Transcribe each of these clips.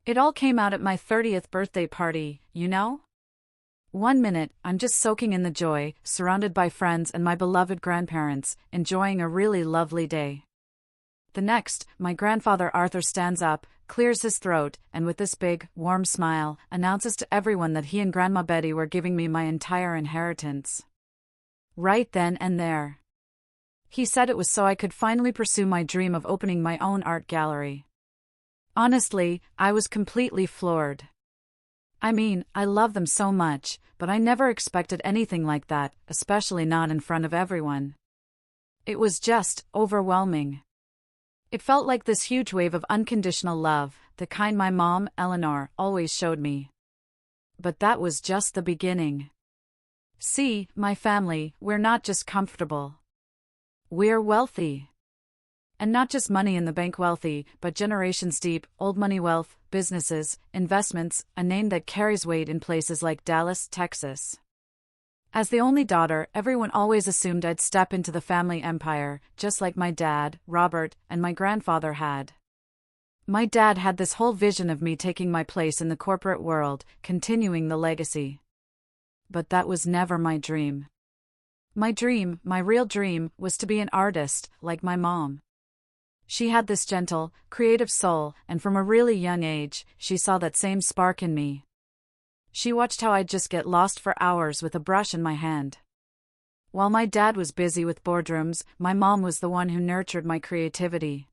It all came out at my 30th birthday party, you know? One minute, I'm just soaking in the joy, surrounded by friends and my beloved grandparents, enjoying a really lovely day. The next, my grandfather Arthur stands up, clears his throat, and with this big, warm smile, announces to everyone that he and Grandma Betty were giving me my entire inheritance. Right then and there. He said it was so I could finally pursue my dream of opening my own art gallery. Honestly, I was completely floored. I mean, I love them so much, but I never expected anything like that, especially not in front of everyone. It was just overwhelming. It felt like this huge wave of unconditional love, the kind my mom, Eleanor, always showed me. But that was just the beginning. See, my family, we're not just comfortable. We're wealthy. And not just money in the bank wealthy, but generations deep, old money wealth, businesses, investments, a name that carries weight in places like Dallas, Texas. As the only daughter, everyone always assumed I'd step into the family empire, just like my dad, Robert, and my grandfather had. My dad had this whole vision of me taking my place in the corporate world, continuing the legacy. But that was never my dream. My dream, my real dream, was to be an artist, like my mom. She had this gentle, creative soul, and from a really young age, she saw that same spark in me. She watched how I'd just get lost for hours with a brush in my hand. While my dad was busy with boardrooms, my mom was the one who nurtured my creativity.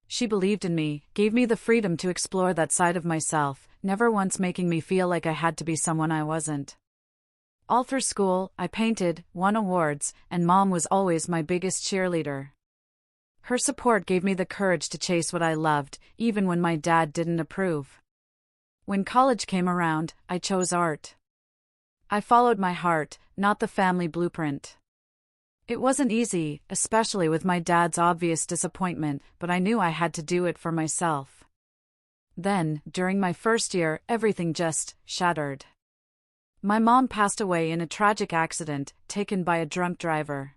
She believed in me, gave me the freedom to explore that side of myself, never once making me feel like I had to be someone I wasn't. All through school, I painted, won awards, and Mom was always my biggest cheerleader. Her support gave me the courage to chase what I loved, even when my dad didn't approve. When college came around, I chose art. I followed my heart, not the family blueprint. It wasn't easy, especially with my dad's obvious disappointment, but I knew I had to do it for myself. Then, during my first year, everything just shattered. My mom passed away in a tragic accident, taken by a drunk driver.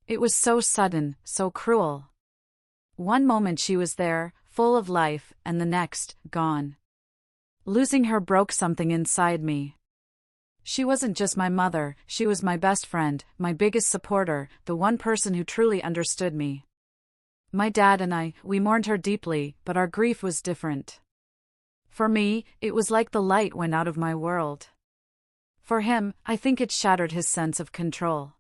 It was so sudden, so cruel. One moment she was there, full of life, and the next, gone. Losing her broke something inside me. She wasn't just my mother, she was my best friend, my biggest supporter, the one person who truly understood me. My dad and I, we mourned her deeply, but our grief was different. For me, it was like the light went out of my world. For him, I think it shattered his sense of control.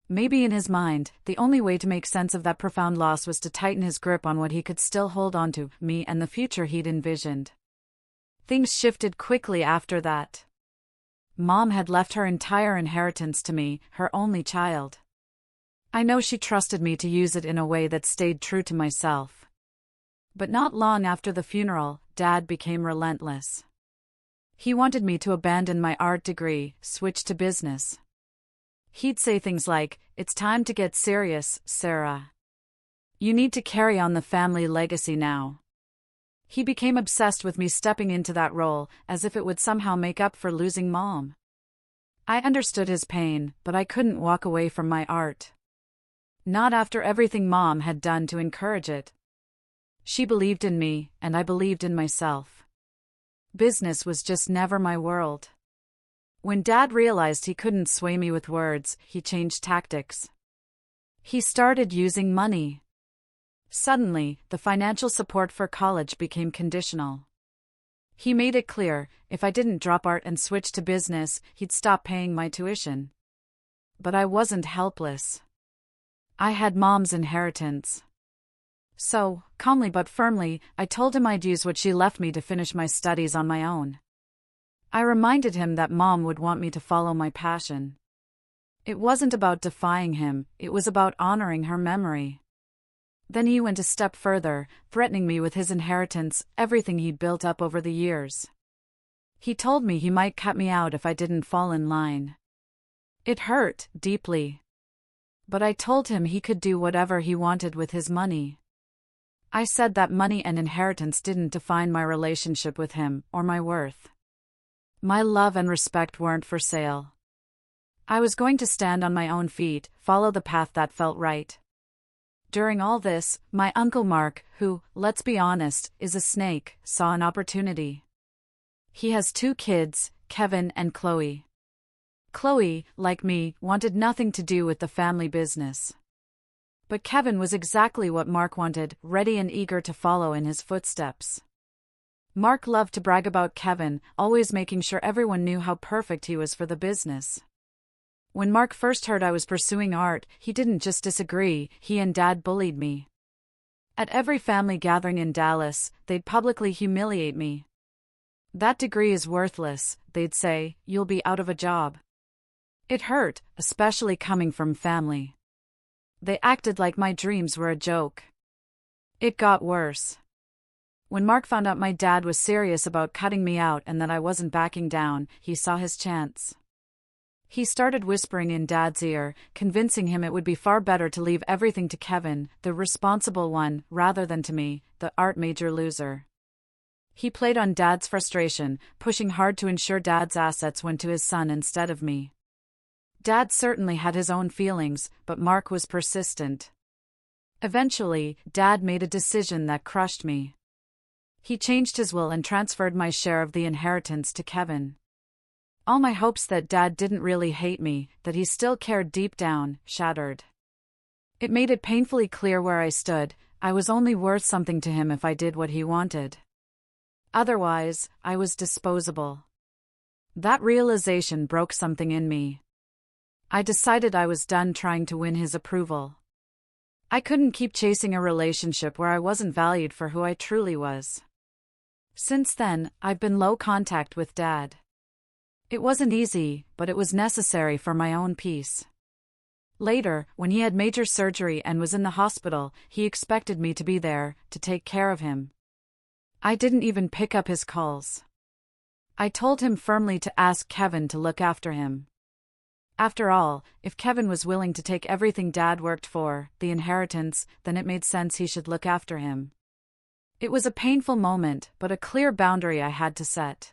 Maybe in his mind, the only way to make sense of that profound loss was to tighten his grip on what he could still hold on to, me and the future he'd envisioned. Things shifted quickly after that. Mom had left her entire inheritance to me, her only child. I know she trusted me to use it in a way that stayed true to myself. But not long after the funeral, Dad became relentless. He wanted me to abandon my art degree, switch to business. He'd say things like, "It's time to get serious, Sarah. You need to carry on the family legacy now." He became obsessed with me stepping into that role, as if it would somehow make up for losing Mom. I understood his pain, but I couldn't walk away from my art. Not after everything Mom had done to encourage it. She believed in me, and I believed in myself. Business was just never my world. When Dad realized he couldn't sway me with words, he changed tactics. He started using money. Suddenly, the financial support for college became conditional. He made it clear, if I didn't drop art and switch to business, he'd stop paying my tuition. But I wasn't helpless. I had Mom's inheritance. So, calmly but firmly, I told him I'd use what she left me to finish my studies on my own. I reminded him that Mom would want me to follow my passion. It wasn't about defying him, it was about honoring her memory. Then he went a step further, threatening me with his inheritance, everything he'd built up over the years. He told me he might cut me out if I didn't fall in line. It hurt, deeply. But I told him he could do whatever he wanted with his money. I said that money and inheritance didn't define my relationship with him, or my worth. My love and respect weren't for sale. I was going to stand on my own feet, follow the path that felt right. During all this, my Uncle Mark, who, let's be honest, is a snake, saw an opportunity. He has 2 kids, Kevin and Chloe. Chloe, like me, wanted nothing to do with the family business. But Kevin was exactly what Mark wanted, ready and eager to follow in his footsteps. Mark loved to brag about Kevin, always making sure everyone knew how perfect he was for the business. When Mark first heard I was pursuing art, he didn't just disagree, he and Dad bullied me. At every family gathering in Dallas, they'd publicly humiliate me. "That degree is worthless," they'd say, "you'll be out of a job." It hurt, especially coming from family. They acted like my dreams were a joke. It got worse. When Mark found out my dad was serious about cutting me out and that I wasn't backing down, he saw his chance. He started whispering in Dad's ear, convincing him it would be far better to leave everything to Kevin, the responsible one, rather than to me, the art major loser. He played on Dad's frustration, pushing hard to ensure Dad's assets went to his son instead of me. Dad certainly had his own feelings, but Mark was persistent. Eventually, Dad made a decision that crushed me. He changed his will and transferred my share of the inheritance to Kevin. All my hopes that Dad didn't really hate me, that he still cared deep down, shattered. It made it painfully clear where I stood. I was only worth something to him if I did what he wanted. Otherwise, I was disposable. That realization broke something in me. I decided I was done trying to win his approval. I couldn't keep chasing a relationship where I wasn't valued for who I truly was. Since then, I've been low contact with Dad. It wasn't easy, but it was necessary for my own peace. Later, when he had major surgery and was in the hospital, he expected me to be there, to take care of him. I didn't even pick up his calls. I told him firmly to ask Kevin to look after him. After all, if Kevin was willing to take everything Dad worked for, the inheritance, then it made sense he should look after him. It was a painful moment, but a clear boundary I had to set.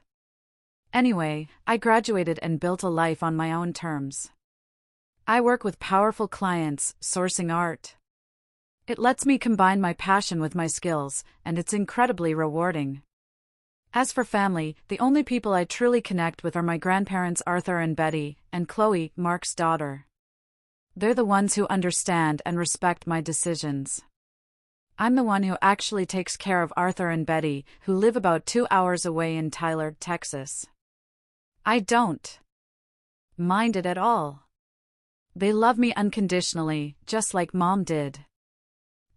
Anyway, I graduated and built a life on my own terms. I work with powerful clients, sourcing art. It lets me combine my passion with my skills, and it's incredibly rewarding. As for family, the only people I truly connect with are my grandparents Arthur and Betty, and Chloe, Mark's daughter. They're the ones who understand and respect my decisions. I'm the one who actually takes care of Arthur and Betty, who live about 2 hours away in Tyler, Texas. I don't mind it at all. They love me unconditionally, just like Mom did.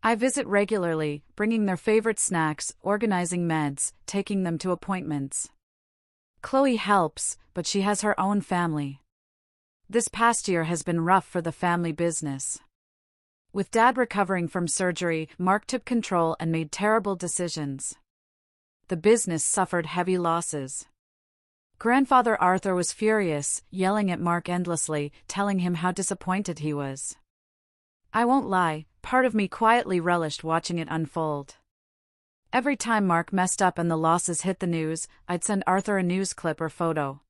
I visit regularly, bringing their favorite snacks, organizing meds, taking them to appointments. Chloe helps, but she has her own family. This past year has been rough for the family business. With Dad recovering from surgery, Mark took control and made terrible decisions. The business suffered heavy losses. Grandfather Arthur was furious, yelling at Mark endlessly, telling him how disappointed he was. I won't lie, part of me quietly relished watching it unfold. Every time Mark messed up and the losses hit the news, I'd send Arthur a news clip or photo.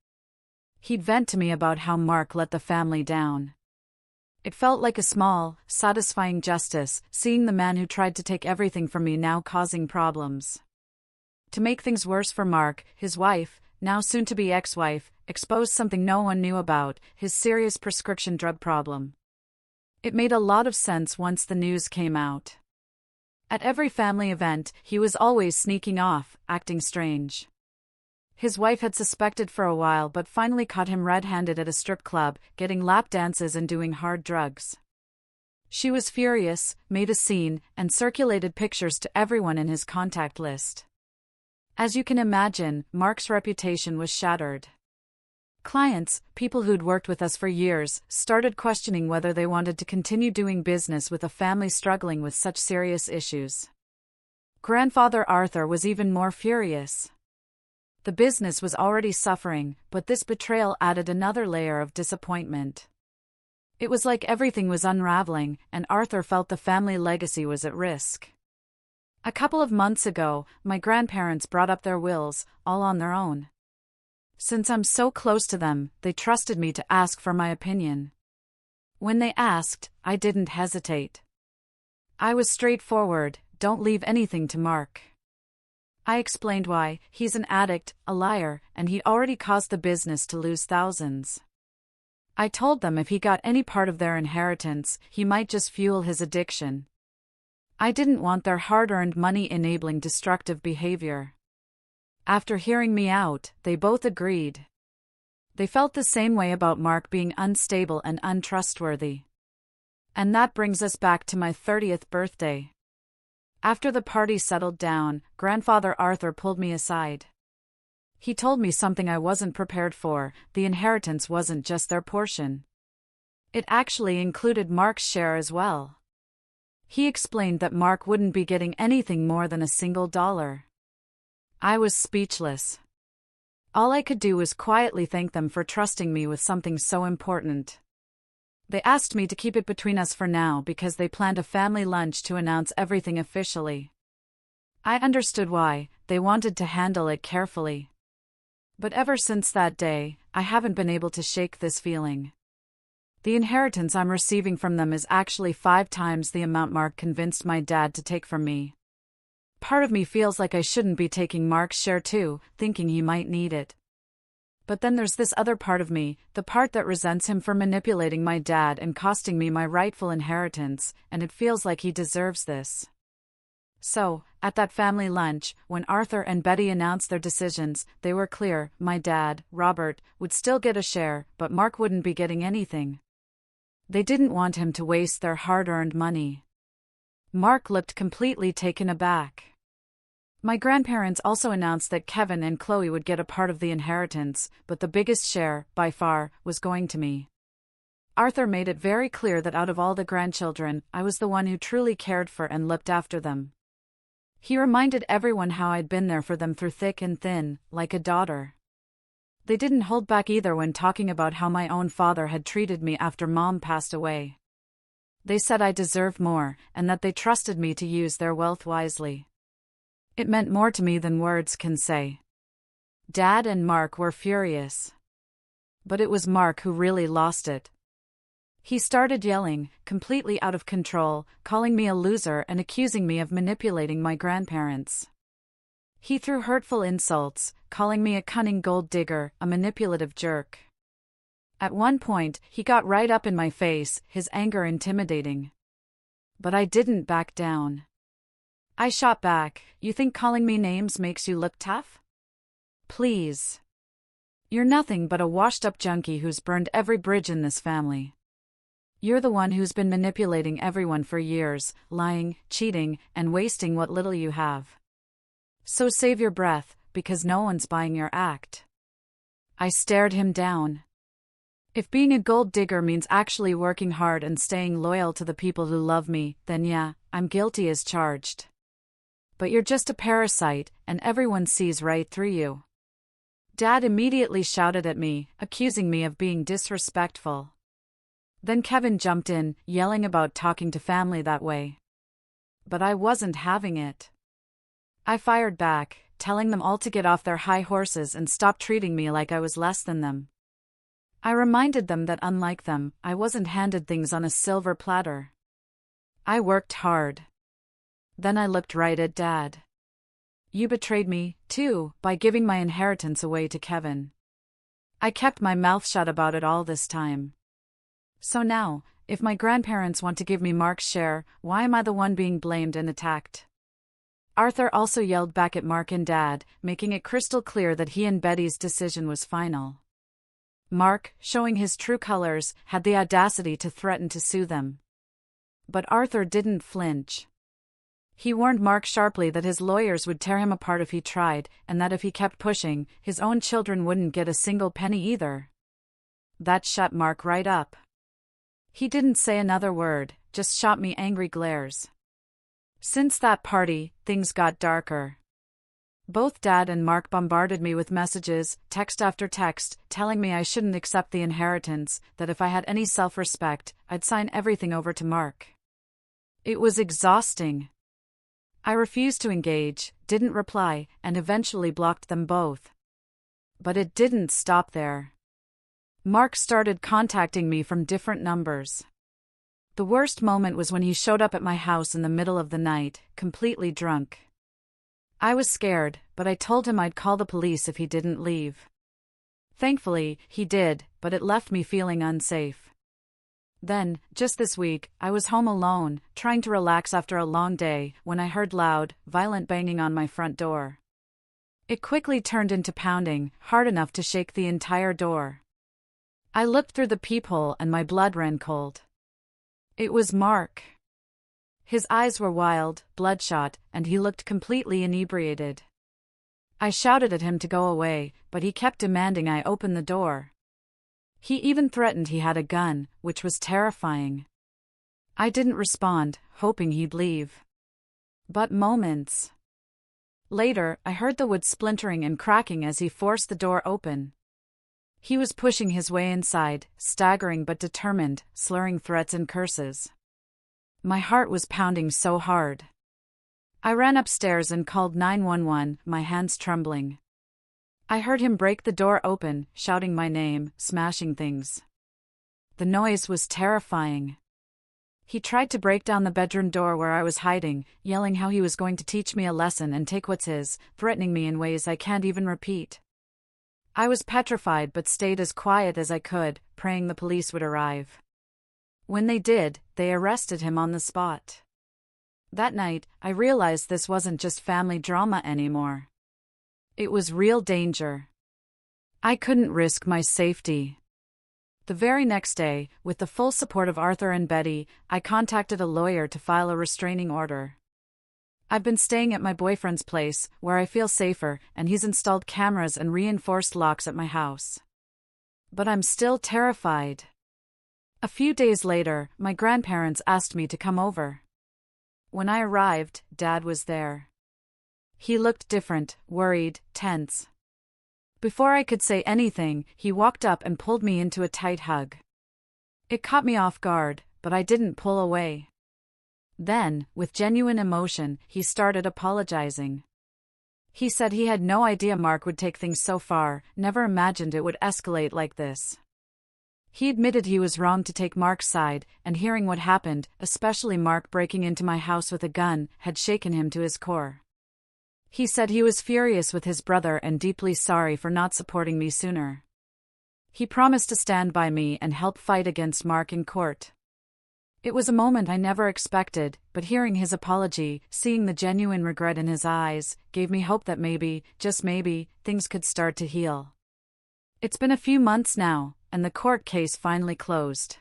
He'd vent to me about how Mark let the family down. It felt like a small, satisfying justice, seeing the man who tried to take everything from me now causing problems. To make things worse for Mark, his wife, now soon-to-be ex-wife, exposed something no one knew about, his serious prescription drug problem. It made a lot of sense once the news came out. At every family event, he was always sneaking off, acting strange. His wife had suspected for a while but finally caught him red-handed at a strip club, getting lap dances and doing hard drugs. She was furious, made a scene, and circulated pictures to everyone in his contact list. As you can imagine, Mark's reputation was shattered. Clients, people who'd worked with us for years, started questioning whether they wanted to continue doing business with a family struggling with such serious issues. Grandfather Arthur was even more furious. The business was already suffering, but this betrayal added another layer of disappointment. It was like everything was unraveling, and Arthur felt the family legacy was at risk. A couple of months ago, my grandparents brought up their wills, all on their own. Since I'm so close to them, they trusted me to ask for my opinion. When they asked, I didn't hesitate. I was straightforward, don't leave anything to Mark. I explained why, he's an addict, a liar, and he'd already caused the business to lose thousands. I told them if he got any part of their inheritance, he might just fuel his addiction. I didn't want their hard-earned money enabling destructive behavior. After hearing me out, they both agreed. They felt the same way about Mark being unstable and untrustworthy. And that brings us back to my 30th birthday. After the party settled down, Grandfather Arthur pulled me aside. He told me something I wasn't prepared for: the inheritance wasn't just their portion. It actually included Mark's share as well. He explained that Mark wouldn't be getting anything more than a single dollar. I was speechless. All I could do was quietly thank them for trusting me with something so important. They asked me to keep it between us for now because they planned a family lunch to announce everything officially. I understood why; they wanted to handle it carefully. But ever since that day, I haven't been able to shake this feeling. The inheritance I'm receiving from them is actually 5 times the amount Mark convinced my dad to take from me. Part of me feels like I shouldn't be taking Mark's share too, thinking he might need it. But then there's this other part of me, the part that resents him for manipulating my dad and costing me my rightful inheritance, and it feels like he deserves this. So, at that family lunch, when Arthur and Betty announced their decisions, they were clear: my dad, Robert, would still get a share, but Mark wouldn't be getting anything. They didn't want him to waste their hard-earned money. Mark looked completely taken aback. My grandparents also announced that Kevin and Chloe would get a part of the inheritance, but the biggest share, by far, was going to me. Arthur made it very clear that out of all the grandchildren, I was the one who truly cared for and looked after them. He reminded everyone how I'd been there for them through thick and thin, like a daughter. They didn't hold back either when talking about how my own father had treated me after Mom passed away. They said I deserved more, and that they trusted me to use their wealth wisely. It meant more to me than words can say. Dad and Mark were furious. But it was Mark who really lost it. He started yelling, completely out of control, calling me a loser and accusing me of manipulating my grandparents. He threw hurtful insults, calling me a cunning gold digger, a manipulative jerk. At one point, he got right up in my face, his anger intimidating. But I didn't back down. I shot back: "You think calling me names makes you look tough? Please. You're nothing but a washed-up junkie who's burned every bridge in this family. You're the one who's been manipulating everyone for years, lying, cheating, and wasting what little you have. So save your breath, because no one's buying your act." I stared him down. If being a gold digger means actually working hard and staying loyal to the people who love me, then yeah, I'm guilty as charged. But you're just a parasite, and everyone sees right through you. Dad immediately shouted at me, accusing me of being disrespectful. Then Kevin jumped in, yelling about talking to family that way. But I wasn't having it. I fired back, telling them all to get off their high horses and stop treating me like I was less than them. I reminded them that unlike them, I wasn't handed things on a silver platter. I worked hard. Then I looked right at Dad. "You betrayed me, too, by giving my inheritance away to Kevin. I kept my mouth shut about it all this time. So now, if my grandparents want to give me Mark's share, why am I the one being blamed and attacked?" Arthur also yelled back at Mark and Dad, making it crystal clear that he and Betty's decision was final. Mark, showing his true colors, had the audacity to threaten to sue them. But Arthur didn't flinch. He warned Mark sharply that his lawyers would tear him apart if he tried, and that if he kept pushing, his own children wouldn't get a single penny either. That shut Mark right up. He didn't say another word, just shot me angry glares. Since that party, things got darker. Both Dad and Mark bombarded me with messages, text after text, telling me I shouldn't accept the inheritance, that if I had any self-respect, I'd sign everything over to Mark. It was exhausting. I refused to engage, didn't reply, and eventually blocked them both. But it didn't stop there. Mark started contacting me from different numbers. The worst moment was when he showed up at my house in the middle of the night, completely drunk. I was scared, but I told him I'd call the police if he didn't leave. Thankfully, he did, but it left me feeling unsafe. Then, just this week, I was home alone, trying to relax after a long day, when I heard loud, violent banging on my front door. It quickly turned into pounding, hard enough to shake the entire door. I looked through the peephole and my blood ran cold. It was Mark. His eyes were wild, bloodshot, and he looked completely inebriated. I shouted at him to go away, but he kept demanding I open the door. He even threatened he had a gun, which was terrifying. I didn't respond, hoping he'd leave. But moments later, I heard the wood splintering and cracking as he forced the door open. He was pushing his way inside, staggering but determined, slurring threats and curses. My heart was pounding so hard. I ran upstairs and called 911, my hands trembling. I heard him break the door open, shouting my name, smashing things. The noise was terrifying. He tried to break down the bedroom door where I was hiding, yelling how he was going to teach me a lesson and take what's his, threatening me in ways I can't even repeat. I was petrified but stayed as quiet as I could, praying the police would arrive. When they did, they arrested him on the spot. That night, I realized this wasn't just family drama anymore. It was real danger. I couldn't risk my safety. The very next day, with the full support of Arthur and Betty, I contacted a lawyer to file a restraining order. I've been staying at my boyfriend's place, where I feel safer, and he's installed cameras and reinforced locks at my house. But I'm still terrified. A few days later, my grandparents asked me to come over. When I arrived, Dad was there. He looked different, worried, tense. Before I could say anything, he walked up and pulled me into a tight hug. It caught me off guard, but I didn't pull away. Then, with genuine emotion, he started apologizing. He said he had no idea Mark would take things so far, never imagined it would escalate like this. He admitted he was wrong to take Mark's side, and hearing what happened, especially Mark breaking into my house with a gun, had shaken him to his core. He said he was furious with his brother and deeply sorry for not supporting me sooner. He promised to stand by me and help fight against Mark in court. It was a moment I never expected, but hearing his apology, seeing the genuine regret in his eyes, gave me hope that maybe, just maybe, things could start to heal. It's been a few months now, and the court case finally closed.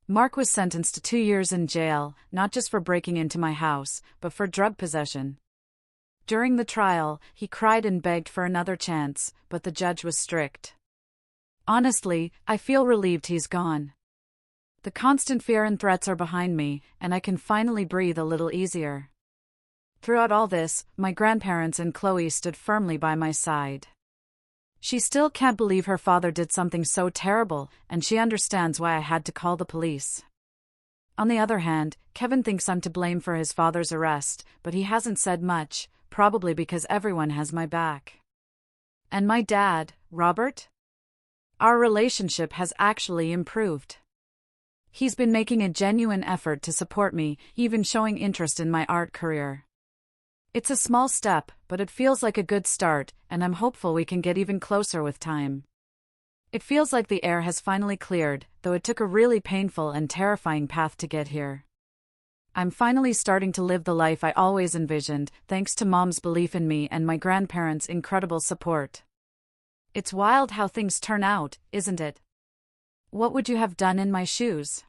Mark was sentenced to 2 years in jail, not just for breaking into my house, but for drug possession. During the trial, he cried and begged for another chance, but the judge was strict. Honestly, I feel relieved he's gone. The constant fear and threats are behind me, and I can finally breathe a little easier. Throughout all this, my grandparents and Chloe stood firmly by my side. She still can't believe her father did something so terrible, and she understands why I had to call the police. On the other hand, Kevin thinks I'm to blame for his father's arrest, but he hasn't said much, probably because everyone has my back. And my dad, Robert? Our relationship has actually improved. He's been making a genuine effort to support me, even showing interest in my art career. It's a small step, but it feels like a good start, and I'm hopeful we can get even closer with time. It feels like the air has finally cleared, though it took a really painful and terrifying path to get here. I'm finally starting to live the life I always envisioned, thanks to Mom's belief in me and my grandparents' incredible support. It's wild how things turn out, isn't it? What would you have done in my shoes?